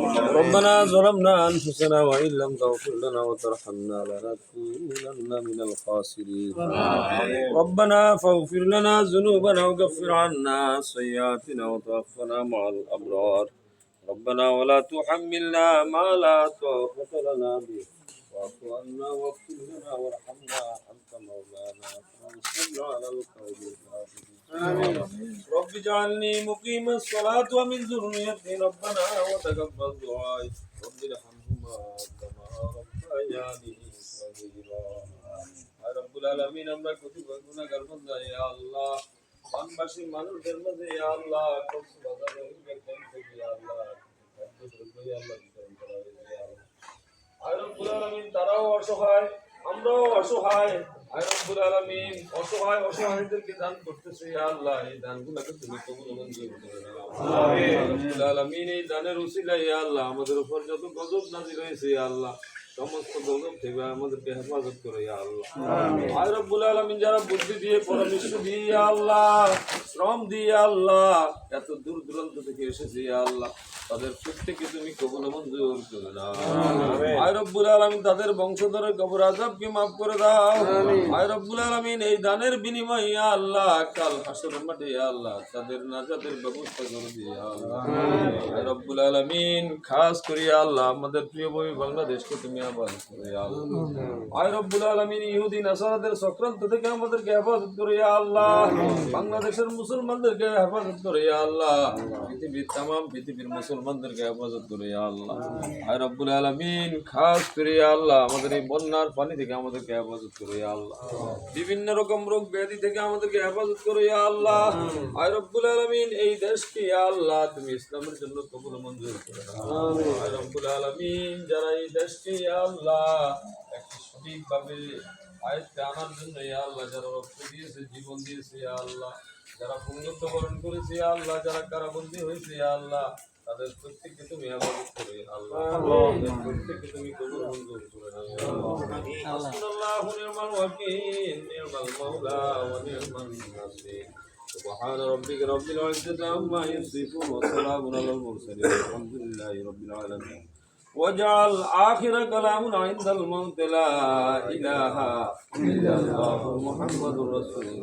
ربنا ظلمنا أنفسنا وإن لم تغفر لنا وترحمنا لنكونن من الخاسرين ربنا فاغفر لنا ذنوبنا وكفر عنا سيئاتنا وتوفنا مع الأبرار ربنا ولا تحملنا ما لا طاقة لنا به واعف عنا واغفر لنا وارحمنا أنت مولانا فانصرنا على القوم الكافرين رب اجعلني مقيم الصلاة ومن ذريتي ربنا وتقبل دعائي رب ارحمهما كما ربياني صغيرا رب العالمين আমরা কতিপয় গুনাহগার বান্দা ইয়া আল্লাহ বানবাসী মানুষের মধ্যে ইয়া আল্লাহ কক্সবাজার রহিমের ক্যাম্প থেকে ইয়া আল্লাহ ইয়া আল্লাহ বিতরণ করা হয়েছে ইয়া আল্লাহ আয় রব্বুল আলামিন তারাও অসহায় আমরাও অসহায় আয় রব্বুল আলামিন অসহায়দেরকে দান করতেছে ইয়া আল্লাহ এই দানগুলোকে তুমি কবুল মঞ্জুর করে নাও আমিন রব্বুল আলামিন এই দানের উসিলায় ইয়া আল্লাহ আমাদের উপর যত গজব নাযিল হয়েছে ইয়া আল্লাহ সমস্ত গজব থেকে আমাদেরকে হেফাজত করে ইয়া আল্লাহ আমিন আয় রব্বুল আলামিন যারা বুদ্ধি দিয়ে পরামর্শ দিয়ে ইয়া আল্লাহ শ্রম দিয়ে ইয়া আল্লাহ এত দূর দূরান্ত থেকে এসেছে ইয়া আল্লাহ তাদের প্রত্যেককে তুমি কবুল মঞ্জুর করে নাও আমিন আয় রব্বুল আলামিন তাদের বংশধরের কবর আযাবকে maaf করে দাও আমিন আয় রব্বুল আলামিন এই দানের বিনিময়ে ইয়া আল্লাহ কাল হাসরের মাঠে ইয়া আল্লাহ তাদের নাজাতের ব্যবস্থা করে দিও ইয়া আল্লাহ আয় রব্বুল আলামিন খাস করে ইয়া আল্লাহ আমাদের প্রিয় ভূমি বাংলাদেশকে তুমি আবাদ করে ইয়া আল্লাহ আয় রব্বুল আলামিন ইহুদি নাসারাদের চক্রান্ত থেকে আমাদেরকে হেফাজত করে ইয়া আল্লাহ বাংলাদেশের মুসলমানদেরকে হেফাজত করে ইয়া আল্লাহ পৃথিবীর মুসলমানদেরকে হেফাজত করে ইয়া আল্লাহ আয় রব্বুল আলামিন খাস করে ইয়া আল্লাহ আমাদের এই বন্যার পানি থেকে আমাদেরকে হেফাজত করে ইয়া আল্লাহ বিভিন্ন রকম রোগ ব্যাধি থেকে আমাদেরকে হেফাজত করে ইয়া আল্লাহ আয় রব্বুল আলামিন এই দেশকে ইয়া আল্লাহ তুমি ইসলামের জন্য কবুল মঞ্জুর করে নাও আমিন আয় রব্বুল আলামিন যারা এই দেশকে ইয়া আল্লাহ একটি সঠিকভাবে আয়াতকে আনার জন্য ইয়া আল্লাহ যারা রক্ত দিয়েছে জীবন দিয়েছে ইয়া আল্লাহ যারা পুণ্যবরণ করেছে ইয়া আল্লাহ যারা কারাবন্দী হয়েছে ইয়া আল্লাহ তাদের প্রত্যেককে তুমি হেফাজত করে আল্লাহ প্রত্যেককে তুমি কবুল মঞ্জুর করে নাও ইয়া আল্লাহ হাসবুনাল্লাহু নি'মাল ওয়াকিল নি'মাল মাওলা ওয়া নি'মান নাসির سبحان ربك رب العزة عما يصفون وسلام على المرسلين والحمد لله رب العالمين واجعل آخر كلامنا عند الموت لا إله إلا الله محمد رسول الله